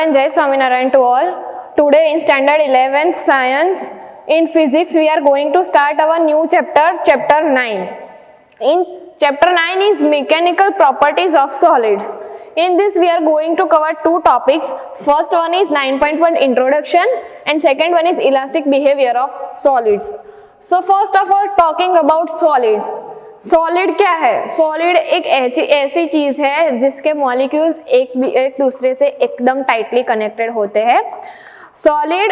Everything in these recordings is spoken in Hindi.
and Jai Swaminarayan to all. Today in standard 11th science in physics we are going to start our new chapter 9. In chapter 9 is mechanical properties of solids. In this we are going to cover two topics. First one is 9.1 introduction and second one is elastic behavior of solids. So first of all talking about solids. Solid क्या है? सॉलिड एक ऐसी चीज है जिसके मॉलिक्यूल्स एक दूसरे से एकदम टाइटली कनेक्टेड होते हैं. Solid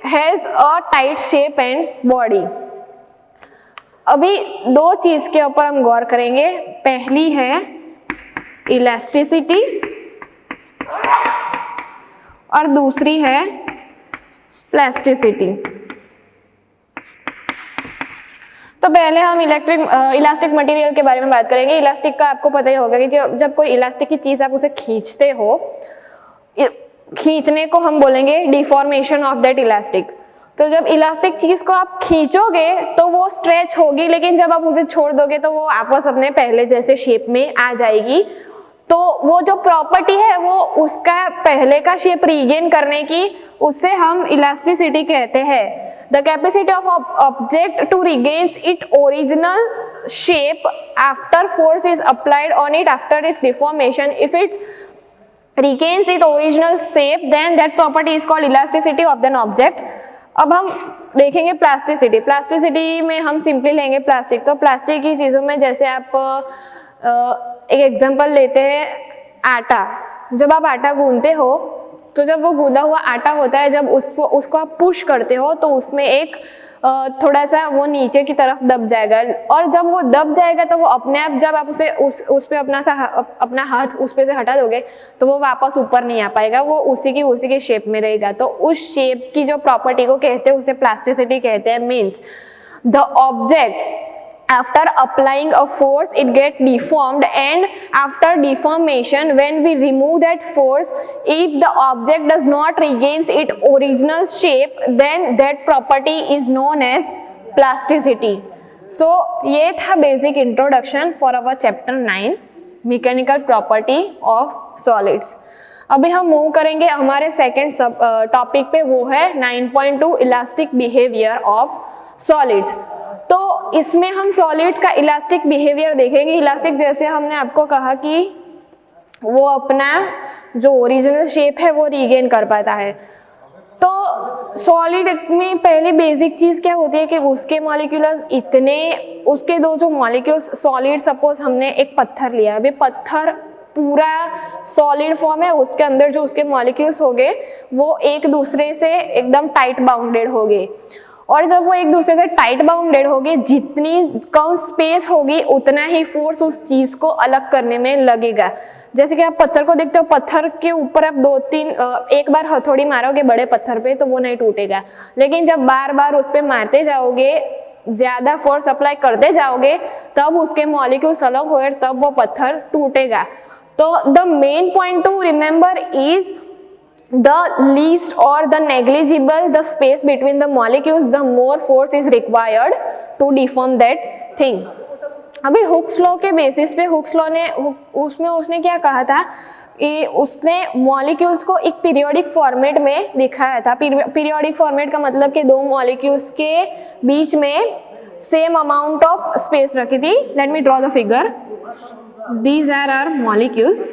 has a tight shape and body. अभी दो चीज के ऊपर हम गौर करेंगे. पहली है इलास्टिसिटी और दूसरी है प्लास्टिसिटी. तो पहले हम इलास्टिक मटेरियल के बारे में बात करेंगे. इलास्टिक का आपको पता ही होगा कि जब कोई इलास्टिक की चीज आप उसे खींचते हो, खींचने को हम बोलेंगे डिफॉर्मेशन ऑफ दैट इलास्टिक. तो जब इलास्टिक चीज को आप खींचोगे तो वो स्ट्रेच होगी, लेकिन जब आप उसे छोड़ दोगे तो वो वापस अपने पहले जैसे शेप में आ जाएगी. तो वो जो प्रॉपर्टी है वो उसका पहले का शेप रीगेन करने की, उससे हम इलास्टिसिटी कहते हैं. The capacity of object to regains its original shape after force is applied on it after its deformation. If it regains its original shape, then that property is called elasticity of an object. अब हम देखेंगे प्लास्टिसिटी. प्लास्टिसिटी में हम सिंपली लेंगे प्लास्टिक. तो प्लास्टिक की चीज़ों में जैसे आप एक एग्जांपल लेते हैं आटा. जब आप आटा गूंथते हो तो जब वो गूंदा हुआ आटा होता है, जब उसको आप पुश करते हो तो उसमें एक थोड़ा सा वो नीचे की तरफ दब जाएगा, और जब वो दब जाएगा तो वो अपने आप जब आप उसे उस पे अपना हाथ उस पे से हटा दोगे तो वो वापस ऊपर नहीं आ पाएगा, वो उसी की शेप में रहेगा. तो उस शेप की जो प्रॉपर्टी को कहते हैं उसे प्लास्टिसिटी कहते हैं. Means the object after applying a force it get deformed, and after deformation when we remove that force, if the object does not regains its original shape, then that property is known as plasticity. So ये था basic introduction for our chapter 9 mechanical property of solids. अभी हम मूव करेंगे हमारे सेकेंड टॉपिक पे, वो है 9.2 इलास्टिक बिहेवियर ऑफ सॉलिड्स. तो इसमें हम सॉलिड्स का इलास्टिक बिहेवियर देखेंगे. इलास्टिक जैसे हमने आपको कहा कि वो अपना जो ओरिजिनल शेप है वो रीगेन कर पाता है. तो सॉलिड में पहली बेसिक चीज क्या होती है कि उसके मॉलिक्यूल्स उसके दो जो मॉलिक्यूल्स सॉलिड, सपोज हमने एक पत्थर लिया. अभी पत्थर पूरा सॉलिड फॉर्म है, उसके अंदर जो उसके मॉलिक्यूल्स होंगे वो एक दूसरे से एकदम टाइट बाउंडेड होंगे, और जब वो एक दूसरे से टाइट बाउंडेड होगी, जितनी कम स्पेस होगी उतना ही फोर्स उस चीज को अलग करने में लगेगा. जैसे कि आप पत्थर को देखते हो, पत्थर के ऊपर आप एक बार हथौड़ी मारोगे बड़े पत्थर पे तो वो नहीं टूटेगा, लेकिन जब बार बार उस पे मारते जाओगे, ज्यादा फोर्स अप्लाई करते जाओगे, तब उसके मॉलिक्यूल्स अलग होंगे, तब वो पत्थर टूटेगा. तो the main point two remember is the least or the negligible the space between the molecules, the more force is required to deform that thing. अभी हुक्स लॉ के बेसिस पे हुक्स लॉ ने उसने क्या कहा था कि उसने मॉलिक्यूल्स को एक पीरियोडिक फॉर्मेट में दिखाया था. पीरियोडिक फॉर्मेट का मतलब कि दो मॉलिक्यूल्स के बीच में सेम अमाउंट ऑफ स्पेस रखी थी. Let me draw the figure. These are our molecules.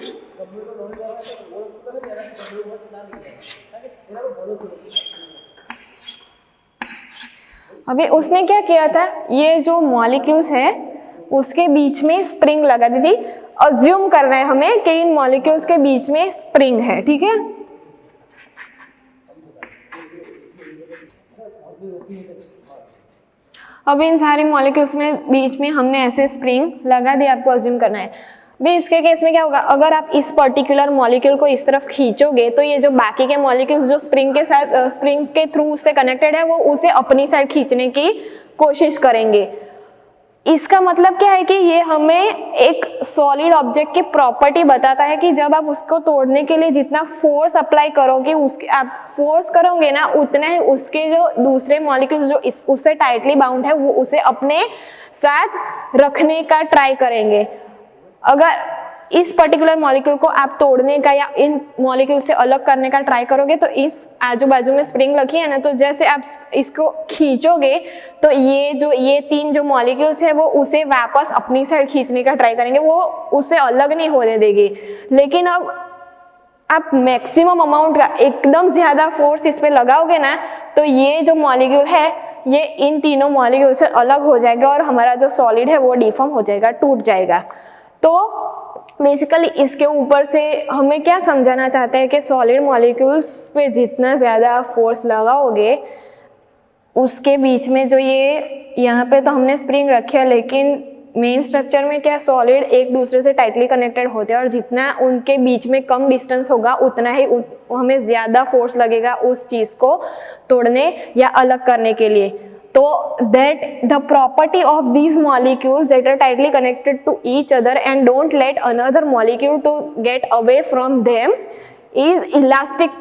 अभी उसने क्या किया था, ये जो मॉलिक्यूल्स है उसके बीच में स्प्रिंग लगा दी थी. अज्यूम कर रहे हैं हमें कि इन मॉलिक्यूल्स के बीच में स्प्रिंग है, ठीक है. अब इन सारी मॉलिक्यूल्स में बीच में हमने ऐसे स्प्रिंग लगा दी, आपको अज्यूम करना है. भी इसके केस में क्या होगा, अगर आप इस पर्टिकुलर मॉलिक्यूल को इस तरफ खींचोगे तो ये जो बाकी के मॉलिक्यूल्स जो स्प्रिंग के थ्रू उससे कनेक्टेड है वो उसे अपनी साइड खींचने की कोशिश करेंगे. इसका मतलब क्या है कि ये हमें एक सॉलिड ऑब्जेक्ट की प्रॉपर्टी बताता है कि जब आप उसको तोड़ने के लिए जितना फोर्स अप्लाई करोगे, उसके आप फोर्स करोगे ना, उतना ही उसके जो दूसरे मॉलिक्यूल्स जो उससे टाइटली बाउंड है वो उसे अपने साथ रखने का ट्राई करेंगे. अगर इस पर्टिकुलर मॉलिक्यूल को आप तोड़ने का या इन मॉलिक्यूल से अलग करने का ट्राई करोगे तो इस आजू बाजू में स्प्रिंग लगी है ना, तो जैसे आप इसको खींचोगे तो ये तीन जो मॉलिक्यूल्स है वो उसे वापस अपनी साइड खींचने का ट्राई करेंगे, वो उसे अलग नहीं होने देगी। लेकिन अब आप मैक्सिमम अमाउंट का एकदम ज्यादा फोर्स इस पे लगाओगे ना, तो ये जो मॉलिक्यूल है ये इन तीनों मॉलिक्यूल से अलग हो जाएगा और हमारा जो सॉलिड है वो डिफॉर्म हो जाएगा, टूट जाएगा। तो बेसिकली इसके ऊपर से हमें क्या समझाना चाहते हैं कि सॉलिड मॉलिक्यूल्स पे जितना ज़्यादा फोर्स लगाओगे उसके बीच में जो ये यहाँ पे तो हमने स्प्रिंग रखी है, लेकिन मेन स्ट्रक्चर में क्या सॉलिड एक दूसरे से टाइटली कनेक्टेड होते हैं और जितना उनके बीच में कम डिस्टेंस होगा उतना ही हमें ज़्यादा फोर्स लगेगा उस चीज़ को तोड़ने या अलग करने के लिए। तो that the property of these molecules that are tightly connected to each other and don't let another molecule to get away from them is elastic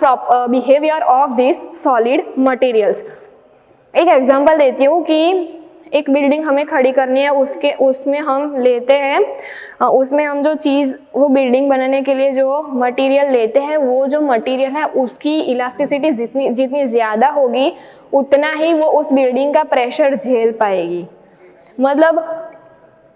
behavior of these solid materials। एक एग्जांपल देती हूँ कि एक बिल्डिंग हमें खड़ी करनी है, उसमें हम लेते हैं, उसमें हम जो चीज़ वो बिल्डिंग बनाने के लिए जो मटेरियल लेते हैं, वो जो मटेरियल है उसकी इलास्टिसिटी जितनी ज़्यादा होगी उतना ही वो उस बिल्डिंग का प्रेशर झेल पाएगी। मतलब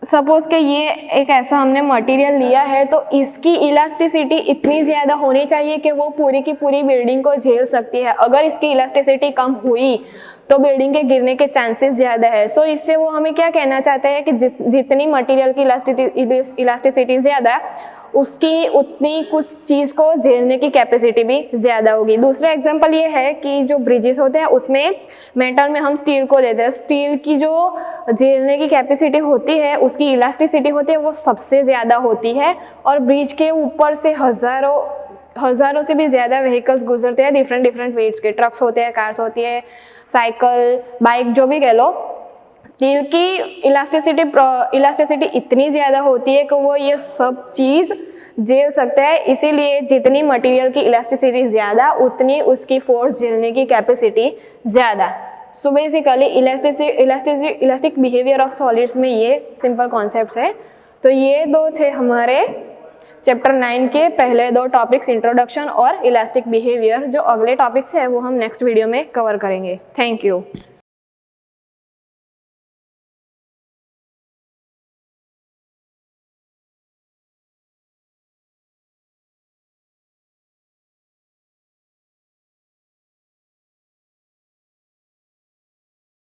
सपोज कि ये एक ऐसा हमने मटेरियल लिया है तो इसकी इलास्टिसिटी इतनी ज़्यादा होनी चाहिए कि वो पूरी की पूरी बिल्डिंग को झेल सकती है। अगर इसकी इलास्टिसिटी कम हुई तो बिल्डिंग के गिरने के चांसेस ज़्यादा है। सो इससे वो हमें क्या कहना चाहते हैं कि जितनी मटेरियल की इलास्टिसिटी ज़्यादा उसकी उतनी कुछ चीज़ को झेलने की कैपेसिटी भी ज़्यादा होगी। दूसरा एग्जांपल ये है कि जो ब्रिजेस होते हैं उसमें मेटल में हम स्टील को लेते हैं, स्टील की जो झेलने की कैपेसिटी होती है उसकी इलास्टिसिटी होती है वो सबसे ज़्यादा होती है और ब्रिज के ऊपर से हज़ारों से भी ज़्यादा व्हीकल्स गुजरते हैं डिफरेंट वेट्स के, ट्रक्स होते हैं, कार्स होती है, साइकिल, बाइक, जो भी कह लो। स्टील की इलास्टिसिटी इतनी ज़्यादा होती है कि वो ये सब चीज़ झेल सकता है, इसीलिए जितनी मटेरियल की इलास्टिसिटी ज़्यादा उतनी उसकी फोर्स झेलने की कैपेसिटी ज़्यादा। So basically elastic behaviour of solids में ये सिंपल कॉन्सेप्ट्स है। तो ये दो थे हमारे चैप्टर 9 के पहले दो टॉपिक्स, इंट्रोडक्शन और इलास्टिक बिहेवियर। जो अगले टॉपिक्स है वो हम नेक्स्ट वीडियो में कवर करेंगे। Thank you.